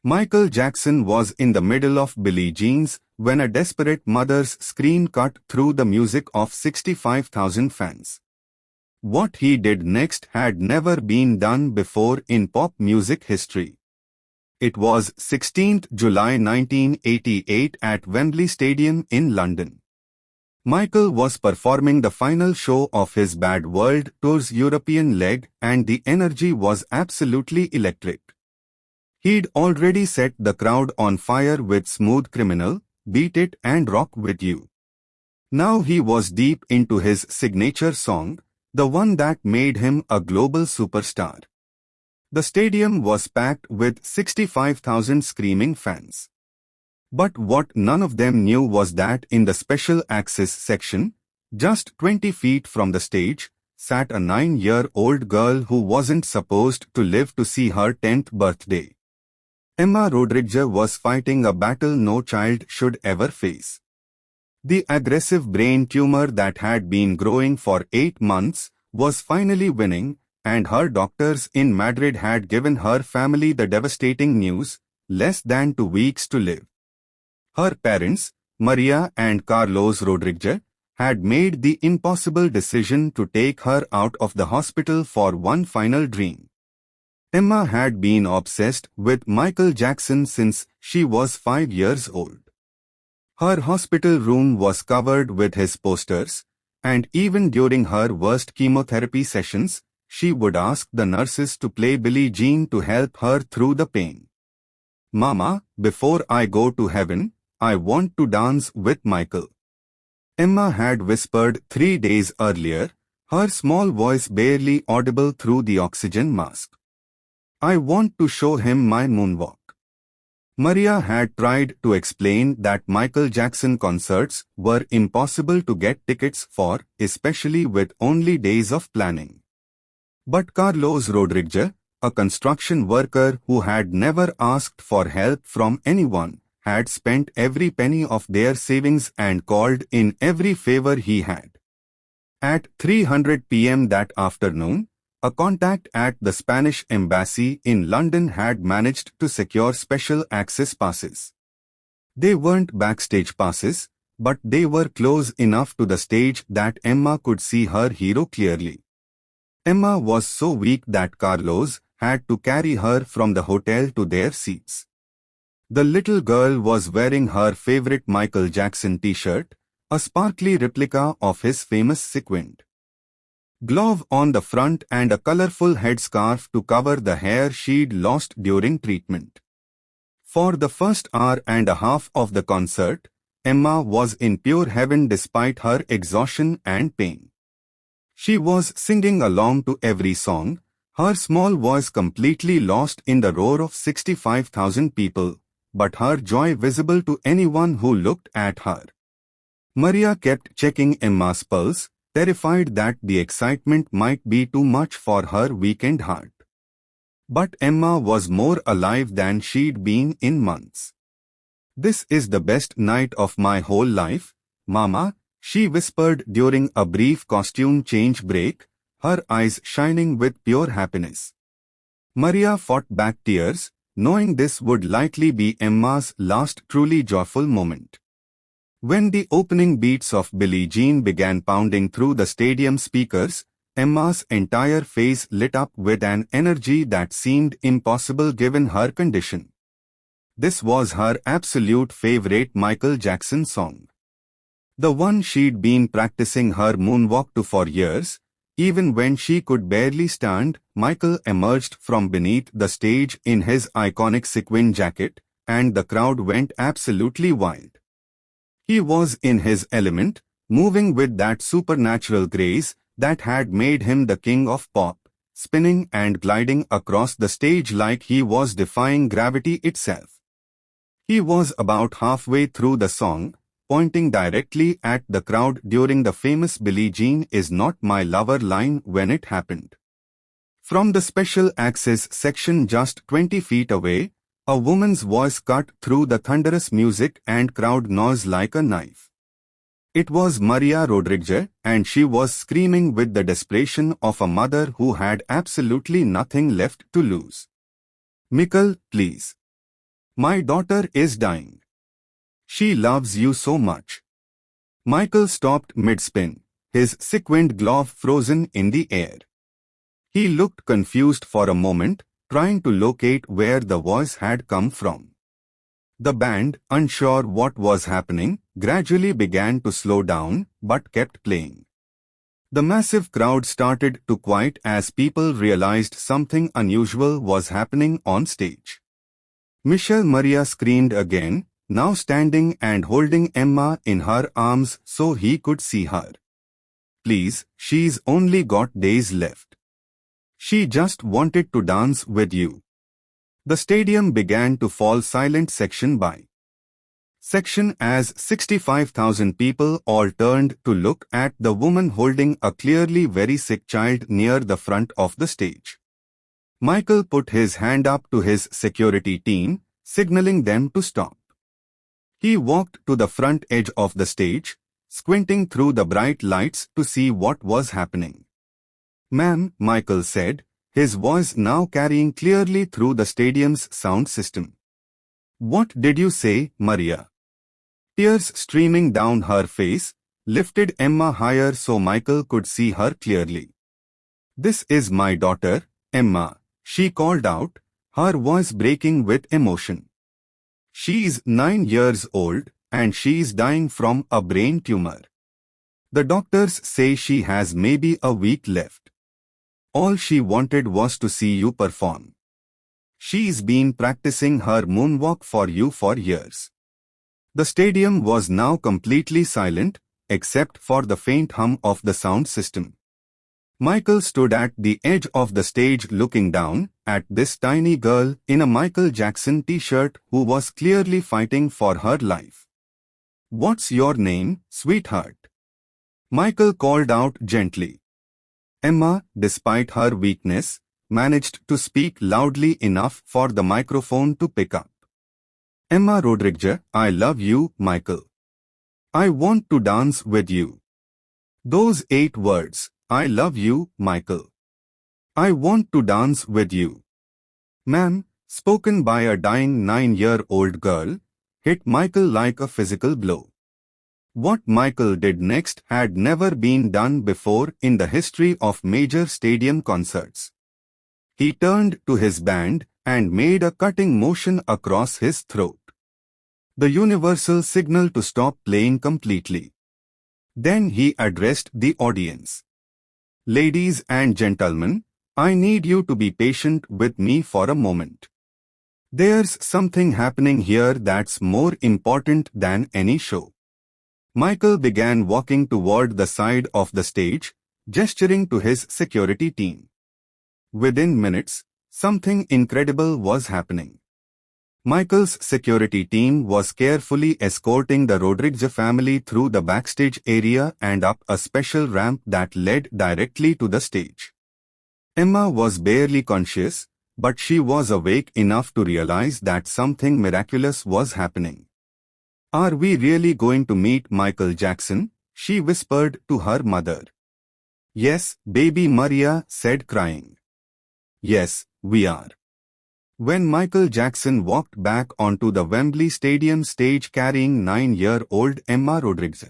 Michael Jackson was in the middle of Billie Jean's when a desperate mother's scream cut through the music of 65,000 fans. What he did next had never been done before in pop music history. It was 16th July 1988 at Wembley Stadium in London. Michael was performing the final show of his Bad World Tour's European leg, and the energy was absolutely electric. He'd already set the crowd on fire with Smooth Criminal, Beat It and Rock With You. Now he was deep into his signature song, the one that made him a global superstar. The stadium was packed with 65,000 screaming fans. But what none of them knew was that in the special access section, just 20 feet from the stage, sat a 9-year-old girl who wasn't supposed to live to see her 10th birthday. Emma Rodriguez was fighting a battle no child should ever face. The aggressive brain tumor that had been growing for 8 months was finally winning, and her doctors in Madrid had given her family the devastating news: less than 2 weeks to live. Her parents, Maria and Carlos Rodriguez, had made the impossible decision to take her out of the hospital for one final dream. Emma had been obsessed with Michael Jackson since she was 5 years old. Her hospital room was covered with his posters, and even during her worst chemotherapy sessions, she would ask the nurses to play Billie Jean to help her through the pain. "Mama, before I go to heaven, I want to dance with Michael," Emma had whispered 3 days earlier, her small voice barely audible through the oxygen mask. "I want to show him my moonwalk." Maria had tried to explain that Michael Jackson concerts were impossible to get tickets for, especially with only days of planning. But Carlos Rodriguez, a construction worker who had never asked for help from anyone, had spent every penny of their savings and called in every favor he had. At 3:00 p.m. that afternoon, a contact at the Spanish embassy in London had managed to secure special access passes. They weren't backstage passes, but they were close enough to the stage that Emma could see her hero clearly. Emma was so weak that Carlos had to carry her from the hotel to their seats. The little girl was wearing her favorite Michael Jackson t-shirt, a sparkly replica of his famous sequined glove on the front and a colorful headscarf to cover the hair she'd lost during treatment. For the first hour and a half of the concert, Emma was in pure heaven despite her exhaustion and pain. She was singing along to every song, her small voice completely lost in the roar of 65,000 people, but her joy visible to anyone who looked at her. Maria kept checking Emma's pulse, terrified that the excitement might be too much for her weakened heart. But Emma was more alive than she'd been in months. "This is the best night of my whole life, Mama," she whispered during a brief costume change break, her eyes shining with pure happiness. Maria fought back tears, knowing this would likely be Emma's last truly joyful moment. When the opening beats of Billie Jean began pounding through the stadium speakers, Emma's entire face lit up with an energy that seemed impossible given her condition. This was her absolute favorite Michael Jackson song. The one she'd been practicing her moonwalk to for years. Even when she could barely stand, Michael emerged from beneath the stage in his iconic sequin jacket, and the crowd went absolutely wild. He was in his element, moving with that supernatural grace that had made him the king of pop, spinning and gliding across the stage like he was defying gravity itself. He was about halfway through the song, pointing directly at the crowd during the famous "Billie Jean is not my lover" line when it happened. From the special access section just 20 feet away, a woman's voice cut through the thunderous music and crowd noise like a knife. It was Maria Rodriguez, and she was screaming with the desperation of a mother who had absolutely nothing left to lose. "Michael, please. My daughter is dying. She loves you so much. Michael stopped mid-spin, his sequined glove frozen in the air. He looked confused for a moment, trying to locate where the voice had come from. The band, unsure what was happening, gradually began to slow down but kept playing. The massive crowd started to quiet as people realized something unusual was happening on stage. Michelle Maria screamed again, now standing and holding Emma in her arms so he could see her. Please, she's only got days left. She just wanted to dance with you. The stadium began to fall silent section by section as 65,000 people all turned to look at the woman holding a clearly very sick child near the front of the stage. Michael put his hand up to his security team, signaling them to stop. He walked to the front edge of the stage, squinting through the bright lights to see what was happening. Ma'am, Michael said, his voice now carrying clearly through the stadium's sound system. What did you say, Maria? Tears streaming down her face, lifted Emma higher so Michael could see her clearly. This is my daughter, Emma, she called out, her voice breaking with emotion. She's 9 years old, and she's dying from a brain tumor. The doctors say she has maybe a week left. All she wanted was to see you perform. She's been practicing her moonwalk for you for years. The stadium was now completely silent, except for the faint hum of the sound system. Michael stood at the edge of the stage looking down at this tiny girl in a Michael Jackson t-shirt who was clearly fighting for her life. What's your name, sweetheart? Michael called out gently. Emma, despite her weakness, managed to speak loudly enough for the microphone to pick up. Emma Rodriguez, I love you, Michael. I want to dance with you. Those 8 words, I love you, Michael. I want to dance with you. Ma'am, spoken by a dying 9-year-old girl, hit Michael like a physical blow. What Michael did next had never been done before in the history of major stadium concerts. He turned to his band and made a cutting motion across his throat. The universal signal to stop playing completely. Then he addressed the audience. Ladies and gentlemen, I need you to be patient with me for a moment. There's something happening here that's more important than any show. Michael began walking toward the side of the stage, gesturing to his security team. Within minutes, something incredible was happening. Michael's security team was carefully escorting the Rodriguez family through the backstage area and up a special ramp that led directly to the stage. Emma was barely conscious, but she was awake enough to realize that something miraculous was happening. Are we really going to meet Michael Jackson? She whispered to her mother. Yes, baby Maria said crying. Yes, we are. When Michael Jackson walked back onto the Wembley Stadium stage carrying 9-year-old Emma Rodriguez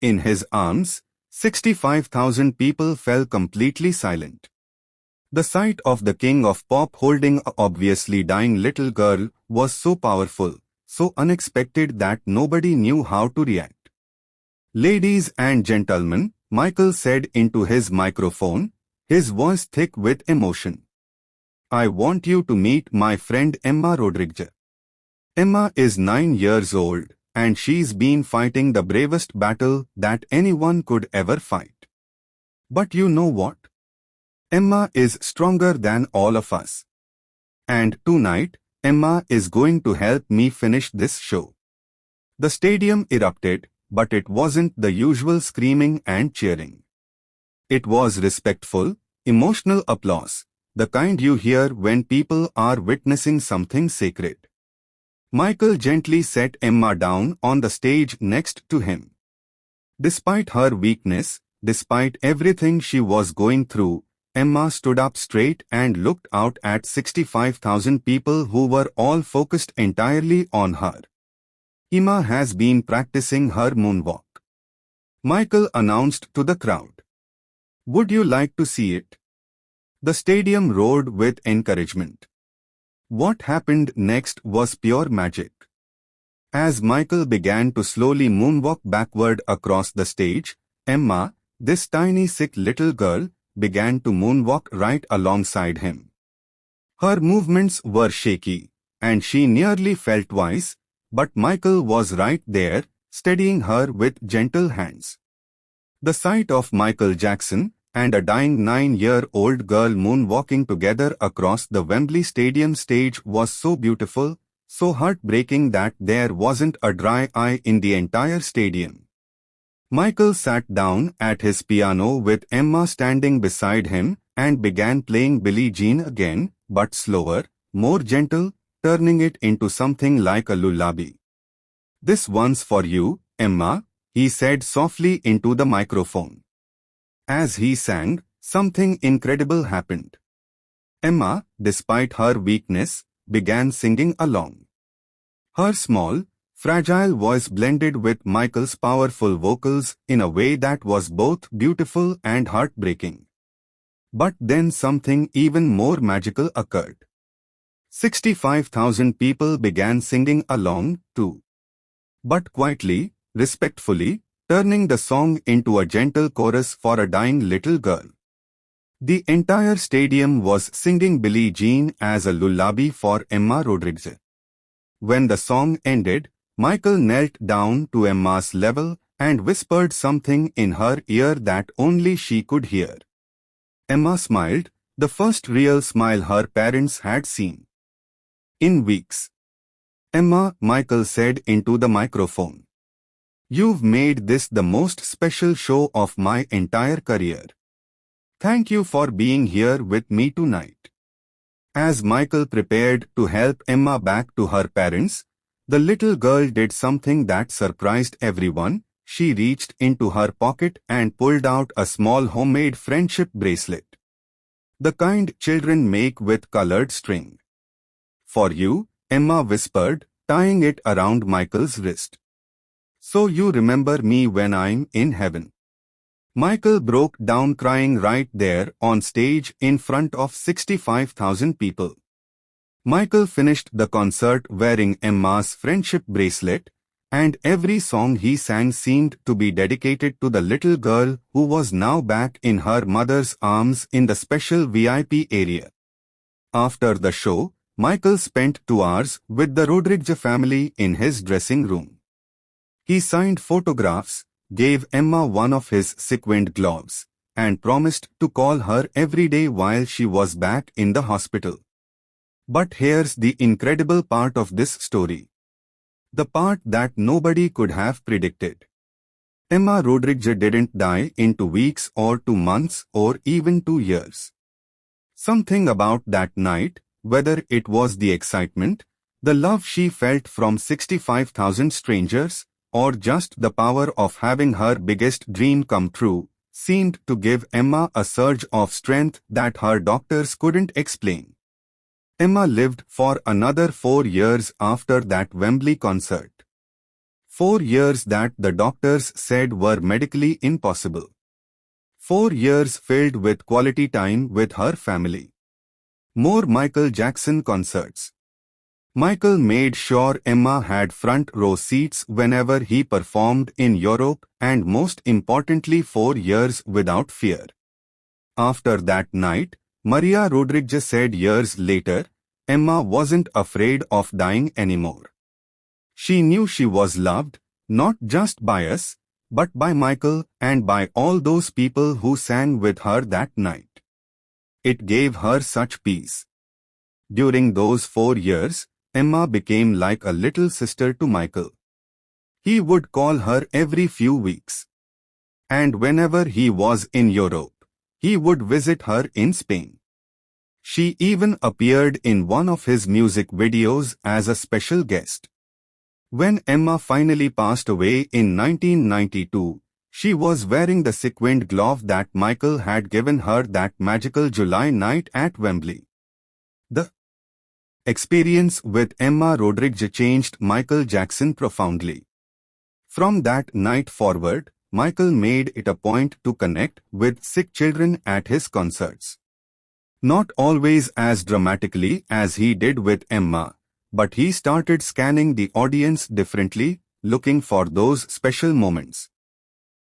in his arms, 65,000 people fell completely silent. The sight of the king of pop holding a obviously dying little girl was so powerful, so unexpected that nobody knew how to react. Ladies and gentlemen, Michael said into his microphone, his voice thick with emotion. I want you to meet my friend Emma Rodriguez. Emma is 9 years old, and she's been fighting the bravest battle that anyone could ever fight. But you know what? Emma is stronger than all of us. And tonight, Emma is going to help me finish this show. The stadium erupted, but it wasn't the usual screaming and cheering. It was respectful, emotional applause, the kind you hear when people are witnessing something sacred. Michael gently set Emma down on the stage next to him. Despite her weakness, despite everything she was going through, Emma stood up straight and looked out at 65,000 people who were all focused entirely on her. Emma has been practicing her moonwalk, Michael announced to the crowd. Would you like to see it? The stadium roared with encouragement. What happened next was pure magic. As Michael began to slowly moonwalk backward across the stage, Emma, this tiny sick little girl, began to moonwalk right alongside him. Her movements were shaky, and she nearly fell twice, but Michael was right there, steadying her with gentle hands. The sight of Michael Jackson and a dying 9-year-old girl moonwalking together across the Wembley Stadium stage was so beautiful, so heartbreaking that there wasn't a dry eye in the entire stadium. Michael sat down at his piano with Emma standing beside him and began playing Billie Jean again, but slower, more gentle, turning it into something like a lullaby. This one's for you, Emma, he said softly into the microphone. As he sang, something incredible happened. Emma, despite her weakness, began singing along. Her small, fragile voice blended with Michael's powerful vocals in a way that was both beautiful and heartbreaking. But then something even more magical occurred. 65,000 people began singing along, too. But quietly, respectfully, turning the song into a gentle chorus for a dying little girl. The entire stadium was singing Billie Jean as a lullaby for Emma Rodriguez. When the song ended, Michael knelt down to Emma's level and whispered something in her ear that only she could hear. Emma smiled, the first real smile her parents had seen in weeks. Emma, Michael said into the microphone. You've made this the most special show of my entire career. Thank you for being here with me tonight. As Michael prepared to help Emma back to her parents, the little girl did something that surprised everyone. She reached into her pocket and pulled out a small homemade friendship bracelet. The kind children make with colored string. For you, Emma whispered, tying it around Michael's wrist. So you remember me when I'm in heaven. Michael broke down crying right there on stage in front of 65,000 people. Michael finished the concert wearing Emma's friendship bracelet, and every song he sang seemed to be dedicated to the little girl who was now back in her mother's arms in the special VIP area. After the show, Michael spent 2 hours with the Rodriguez family in his dressing room. He signed photographs, gave Emma one of his sequined gloves, and promised to call her every day while she was back in the hospital. But here's the incredible part of this story. The part that nobody could have predicted. Emma Rodriguez didn't die in 2 weeks or 2 months or even 2 years. Something about that night, whether it was the excitement, the love she felt from 65,000 strangers, or just the power of having her biggest dream come true, seemed to give Emma a surge of strength that her doctors couldn't explain. Emma lived for another 4 years after that Wembley concert. 4 years that the doctors said were medically impossible. 4 years filled with quality time with her family. More Michael Jackson concerts. Michael made sure Emma had front row seats whenever he performed in Europe, and most importantly 4 years without fear. After that night, Maria Rodriguez said years later, Emma wasn't afraid of dying anymore. She knew she was loved, not just by us, but by Michael and by all those people who sang with her that night. It gave her such peace. During those 4 years, Emma became like a little sister to Michael. He would call her every few weeks. And whenever he was in Europe, he would visit her in Spain. She even appeared in one of his music videos as a special guest. When Emma finally passed away in 1992, She was wearing the sequined glove that Michael had given her that magical July night at Wembley. The experience with Emma Rodriguez changed Michael Jackson profoundly. From that night forward, Michael made it a point to connect with sick children at his concerts. Not always as dramatically as he did with Emma, but he started scanning the audience differently, looking for those special moments.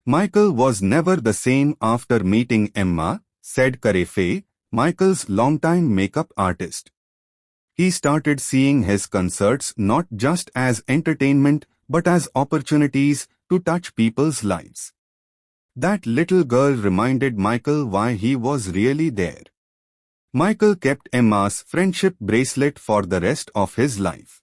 Michael was never the same after meeting Emma, said Carefe, Michael's longtime makeup artist. He started seeing his concerts not just as entertainment but as opportunities to touch people's lives. That little girl reminded Michael why he was really there. Michael kept Emma's friendship bracelet for the rest of his life.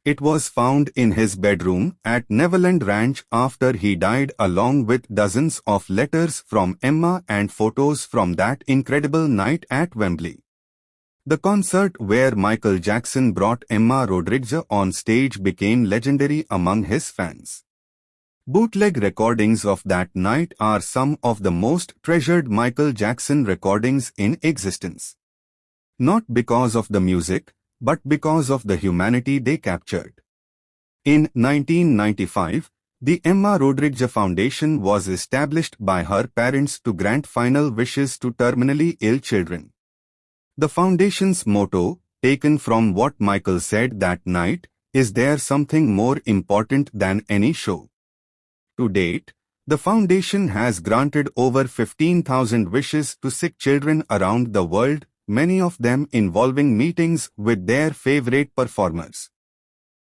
It was found in his bedroom at Neverland Ranch after he died, along with dozens of letters from Emma and photos from that incredible night at Wembley. The concert where Michael Jackson brought Emma Rodriguez on stage became legendary among his fans. Bootleg recordings of that night are some of the most treasured Michael Jackson recordings in existence. Not because of the music, but because of the humanity they captured. In 1995, the Emma Rodriguez Foundation was established by her parents to grant final wishes to terminally ill children. The foundation's motto, taken from what Michael said that night, is there something more important than any show? To date, the foundation has granted over 15,000 wishes to sick children around the world, many of them involving meetings with their favorite performers.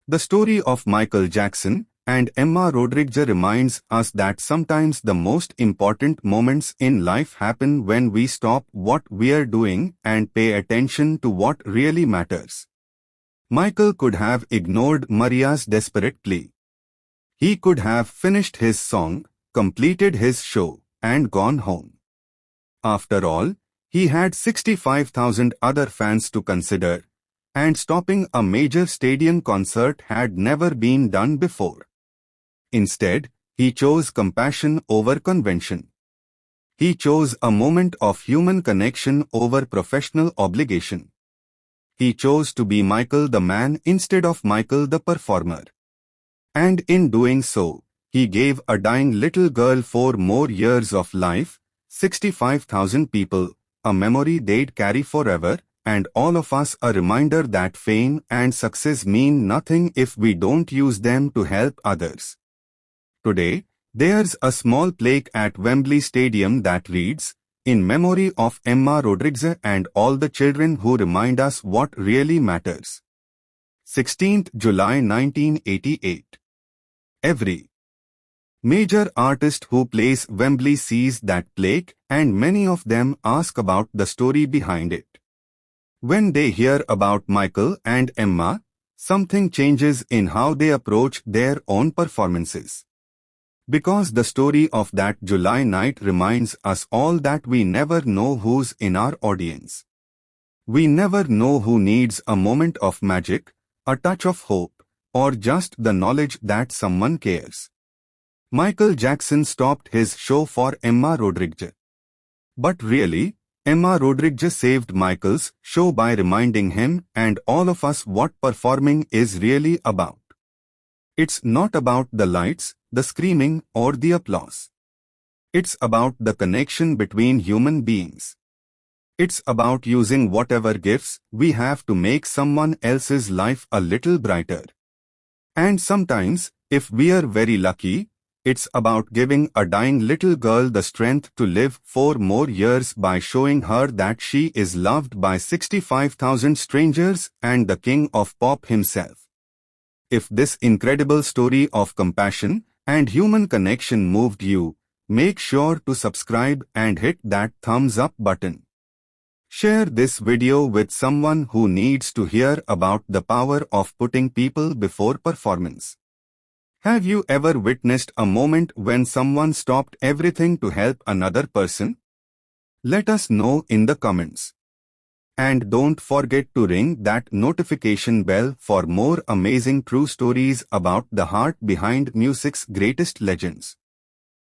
The story of Michael Jackson and Emma Rodriguez reminds us that sometimes the most important moments in life happen when we stop what we are doing and pay attention to what really matters. Michael could have ignored Maria's desperate plea. He could have finished his song, completed his show, and gone home. After all, he had 65,000 other fans to consider, and stopping a major stadium concert had never been done before. Instead, he chose compassion over convention. He chose a moment of human connection over professional obligation. He chose to be Michael the man instead of Michael the performer. And in doing so, he gave a dying little girl 4 more years of life, 65,000 people, a memory they'd carry forever, and all of us a reminder that fame and success mean nothing if we don't use them to help others. Today, there's a small plaque at Wembley Stadium that reads, "In memory of Emma Rodriguez and all the children who remind us what really matters." 16th July 1988. Every major artist who plays Wembley sees that plaque, and many of them ask about the story behind it. When they hear about Michael and Emma, something changes in how they approach their own performances. Because the story of that July night reminds us all that we never know who's in our audience. We never know who needs a moment of magic, a touch of hope, or just the knowledge that someone cares. Michael Jackson stopped his show for Emma Rodriguez. But really, Emma Rodriguez saved Michael's show by reminding him and all of us what performing is really about. It's not about the lights, the screaming, or the applause. It's about the connection between human beings. It's about using whatever gifts we have to make someone else's life a little brighter. And sometimes, if we are very lucky, it's about giving a dying little girl the strength to live 4 more years by showing her that she is loved by 65,000 strangers and the king of pop himself. If this incredible story of compassion and human connection moved you, make sure to subscribe and hit that thumbs up button. Share this video with someone who needs to hear about the power of putting people before performance. Have you ever witnessed a moment when someone stopped everything to help another person? Let us know in the comments. And don't forget to ring that notification bell for more amazing true stories about the heart behind music's greatest legends.